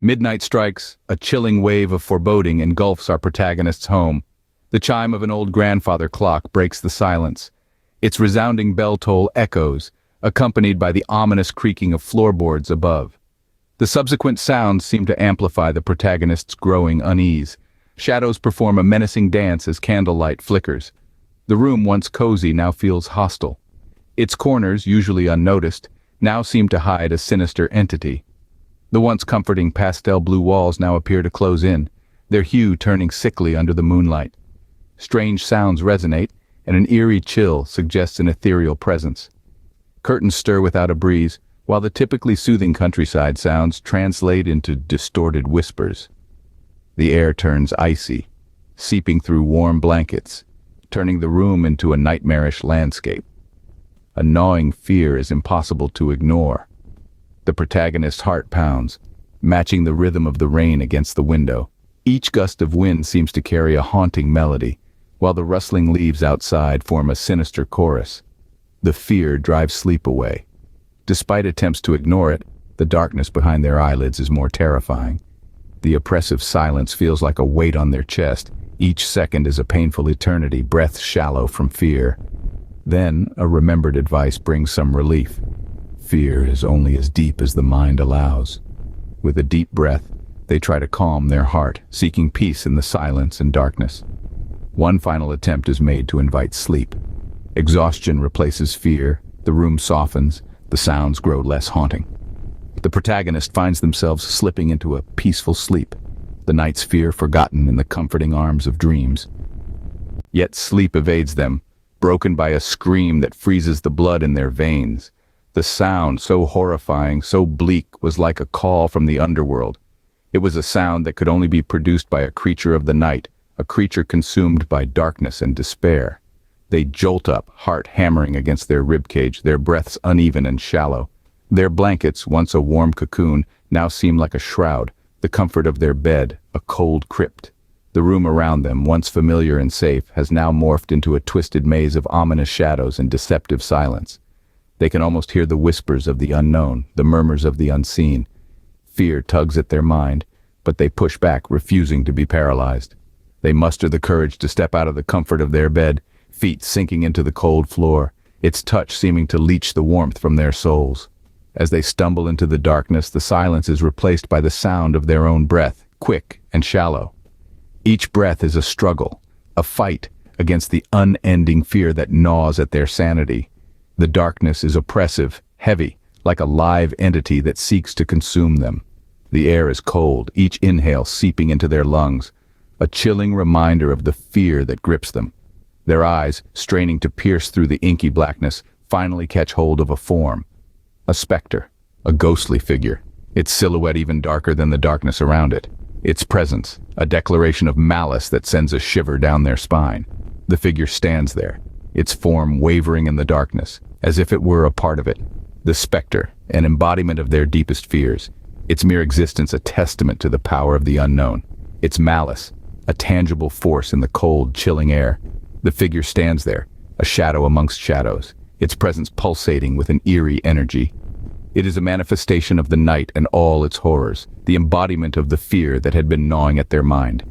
Midnight strikes, a chilling wave of foreboding engulfs our protagonist's home. The chime of an old grandfather clock breaks the silence. Its resounding bell toll echoes, accompanied by the ominous creaking of floorboards above. The subsequent sounds seem to amplify the protagonist's growing unease. Shadows perform a menacing dance as candlelight flickers. The room, once cozy, now feels hostile. Its corners, usually unnoticed, now seem to hide a sinister entity. The once comforting pastel blue walls now appear to close in, their hue turning sickly under the moonlight. Strange sounds resonate, and an eerie chill suggests an ethereal presence. Curtains stir without a breeze, while the typically soothing countryside sounds translate into distorted whispers. The air turns icy, seeping through warm blankets, turning the room into a nightmarish landscape. A gnawing fear is impossible to ignore. The protagonist's heart pounds, matching the rhythm of the rain against the window. Each gust of wind seems to carry a haunting melody, while the rustling leaves outside form a sinister chorus. The fear drives sleep away. Despite attempts to ignore it, the darkness behind their eyelids is more terrifying. The oppressive silence feels like a weight on their chest. Each second is a painful eternity, breaths shallow from fear. Then, a remembered advice brings some relief. Fear is only as deep as the mind allows. With a deep breath, they try to calm their heart, seeking peace in the silence and darkness. One final attempt is made to invite sleep. Exhaustion replaces fear, the room softens, the sounds grow less haunting. The protagonist finds themselves slipping into a peaceful sleep, the night's fear forgotten in the comforting arms of dreams. Yet sleep evades them, broken by a scream that freezes the blood in their veins. The sound, so horrifying, so bleak, was like a call from the underworld. It was a sound that could only be produced by a creature of the night, a creature consumed by darkness and despair. They jolt up, heart hammering against their ribcage, their breaths uneven and shallow. Their blankets, once a warm cocoon, now seem like a shroud, the comfort of their bed, a cold crypt. The room around them, once familiar and safe, has now morphed into a twisted maze of ominous shadows and deceptive silence. They can almost hear the whispers of the unknown, the murmurs of the unseen. Fear tugs at their mind, but they push back, refusing to be paralyzed. They muster the courage to step out of the comfort of their bed, feet sinking into the cold floor, its touch seeming to leach the warmth from their souls. As they stumble into the darkness, the silence is replaced by the sound of their own breath, quick and shallow. Each breath is a struggle, a fight against the unending fear that gnaws at their sanity. The darkness is oppressive, heavy, like a live entity that seeks to consume them. The air is cold, each inhale seeping into their lungs, a chilling reminder of the fear that grips them. Their eyes, straining to pierce through the inky blackness, finally catch hold of a form. A specter, a ghostly figure, its silhouette even darker than the darkness around it. Its presence, a declaration of malice that sends a shiver down their spine. The figure stands there, its form wavering in the darkness, as if it were a part of it. The specter, an embodiment of their deepest fears, its mere existence a testament to the power of the unknown. Its malice, a tangible force in the cold, chilling air. The figure stands there, a shadow amongst shadows, its presence pulsating with an eerie energy. It is a manifestation of the night and all its horrors, the embodiment of the fear that had been gnawing at their mind.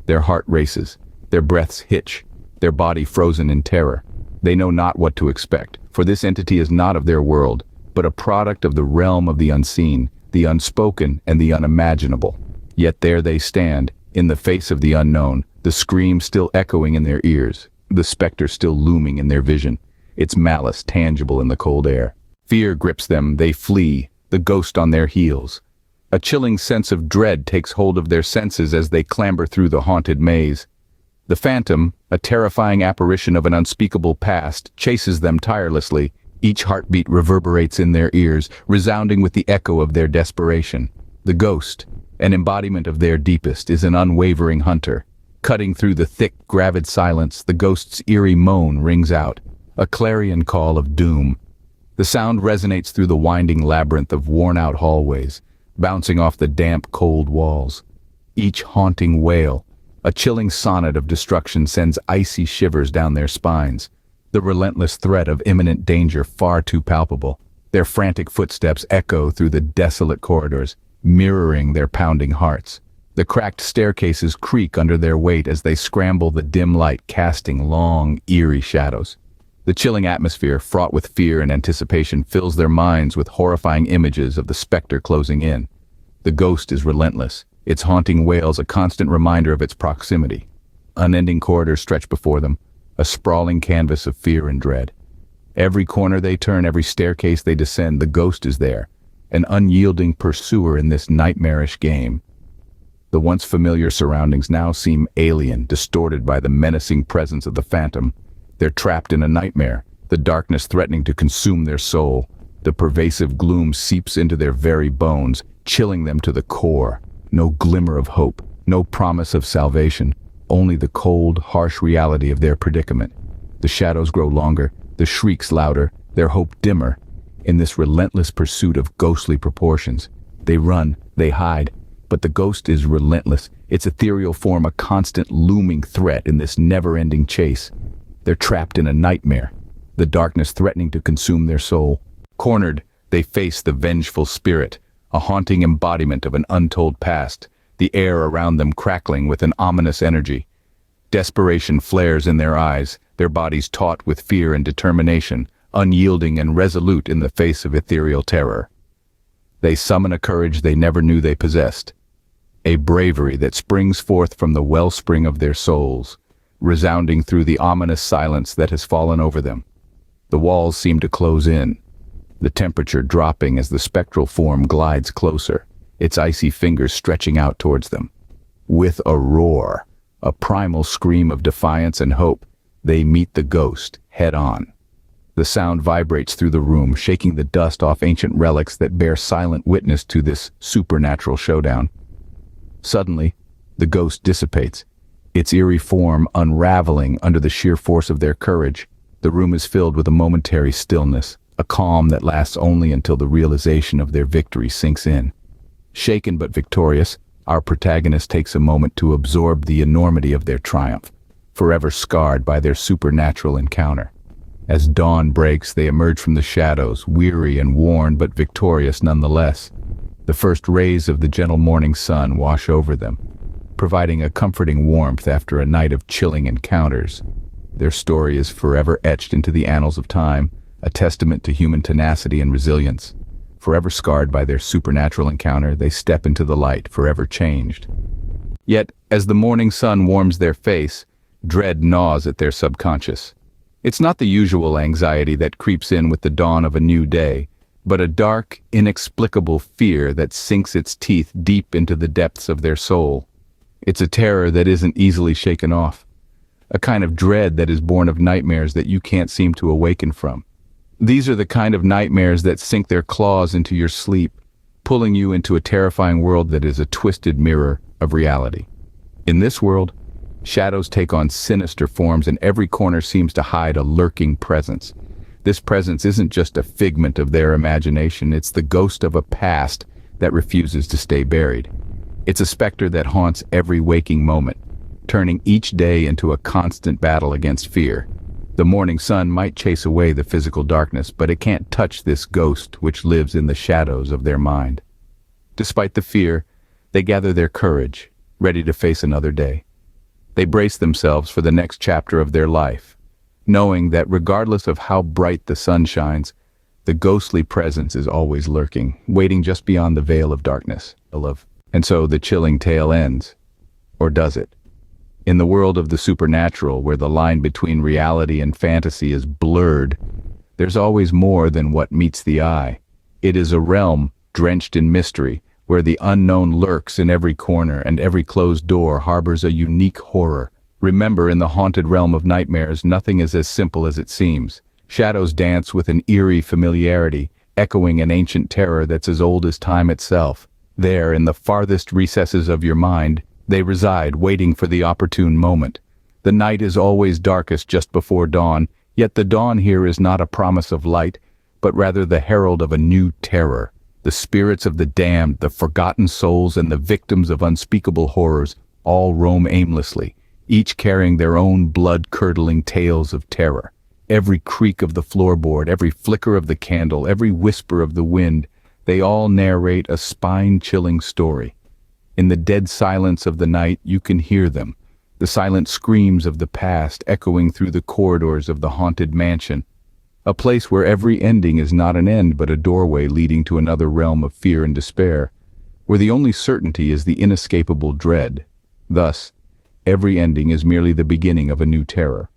Their heart races, their breaths hitch, their body frozen in terror. They know not what to expect, for this entity is not of their world, but a product of the realm of the unseen, the unspoken, and the unimaginable. Yet there they stand, in the face of the unknown, the scream still echoing in their ears, the specter still looming in their vision, its malice tangible in the cold air. Fear grips them, they flee, the ghost on their heels. A chilling sense of dread takes hold of their senses as they clamber through the haunted maze. The phantom, a terrifying apparition of an unspeakable past, chases them tirelessly. Each heartbeat reverberates in their ears, resounding with the echo of their desperation. The ghost, an embodiment of their deepest, is an unwavering hunter. Cutting through the thick, gravid silence, the ghost's eerie moan rings out, a clarion call of doom. The sound resonates through the winding labyrinth of worn-out hallways, bouncing off the damp, cold walls. Each haunting wail, a chilling sonnet of destruction, sends icy shivers down their spines, the relentless threat of imminent danger far too palpable. Their frantic footsteps echo through the desolate corridors, mirroring their pounding hearts. The cracked staircases creak under their weight as they scramble the dim light, casting long, eerie shadows. The chilling atmosphere, fraught with fear and anticipation, fills their minds with horrifying images of the specter closing in. The ghost is relentless, its haunting wails a constant reminder of its proximity. Unending corridors stretch before them, a sprawling canvas of fear and dread. Every corner they turn, every staircase they descend, the ghost is there, an unyielding pursuer in this nightmarish game. The once familiar surroundings now seem alien, distorted by the menacing presence of the phantom. They're trapped in a nightmare, the darkness threatening to consume their soul. The pervasive gloom seeps into their very bones, chilling them to the core. No glimmer of hope, no promise of salvation, only the cold, harsh reality of their predicament. The shadows grow longer, the shrieks louder, their hope dimmer. In this relentless pursuit of ghostly proportions, they run, they hide, but the ghost is relentless, its ethereal form a constant looming threat in this never-ending chase. They're trapped in a nightmare, the darkness threatening to consume their soul. Cornered, they face the vengeful spirit, a haunting embodiment of an untold past, the air around them crackling with an ominous energy. Desperation flares in their eyes, their bodies taut with fear and determination, unyielding and resolute in the face of ethereal terror. They summon a courage they never knew they possessed, a bravery that springs forth from the wellspring of their souls, resounding through the ominous silence that has fallen over them. The walls seem to close in, the temperature dropping as the spectral form glides closer, its icy fingers stretching out towards them. With a roar, a primal scream of defiance and hope, they meet the ghost head-on. The sound vibrates through the room, shaking the dust off ancient relics that bear silent witness to this supernatural showdown. Suddenly, the ghost dissipates, its eerie form unraveling under the sheer force of their courage. The room is filled with a momentary stillness, a calm that lasts only until the realization of their victory sinks in. Shaken but victorious, our protagonist takes a moment to absorb the enormity of their triumph, forever scarred by their supernatural encounter. As dawn breaks, they emerge from the shadows, weary and worn but victorious nonetheless. The first rays of the gentle morning sun wash over them, providing a comforting warmth after a night of chilling encounters. Their story is forever etched into the annals of time, a testament to human tenacity and resilience. Forever scarred by their supernatural encounter, they step into the light, forever changed. Yet, as the morning sun warms their face, dread gnaws at their subconscious. It's not the usual anxiety that creeps in with the dawn of a new day, but a dark, inexplicable fear that sinks its teeth deep into the depths of their soul. It's a terror that isn't easily shaken off, a kind of dread that is born of nightmares that you can't seem to awaken from. These are the kind of nightmares that sink their claws into your sleep, pulling you into a terrifying world that is a twisted mirror of reality. In this world, shadows take on sinister forms and every corner seems to hide a lurking presence. This presence isn't just a figment of their imagination, it's the ghost of a past that refuses to stay buried. It's a specter that haunts every waking moment, turning each day into a constant battle against fear. The morning sun might chase away the physical darkness, but it can't touch this ghost which lives in the shadows of their mind. Despite the fear, they gather their courage, ready to face another day. They brace themselves for the next chapter of their life, knowing that regardless of how bright the sun shines, the ghostly presence is always lurking, waiting just beyond the veil of darkness. And so the chilling tale ends. Or does it? In the world of the supernatural, where the line between reality and fantasy is blurred, there's always more than what meets the eye. It is a realm drenched in mystery, where the unknown lurks in every corner and every closed door harbors a unique horror. Remember, in the haunted realm of nightmares, nothing is as simple as it seems. Shadows dance with an eerie familiarity, echoing an ancient terror that's as old as time itself. There, in the farthest recesses of your mind, they reside, waiting for the opportune moment. The night is always darkest just before dawn, yet the dawn here is not a promise of light, but rather the herald of a new terror. The spirits of the damned, the forgotten souls, and the victims of unspeakable horrors all roam aimlessly, each carrying their own blood-curdling tales of terror. Every creak of the floorboard, every flicker of the candle, every whisper of the wind, They all narrate a spine-chilling story. In the dead silence of the night, you can hear them, the silent screams of the past echoing through the corridors of the haunted mansion, a place where every ending is not an end but a doorway leading to another realm of fear and despair, where the only certainty is the inescapable dread. Thus, every ending is merely the beginning of a new terror.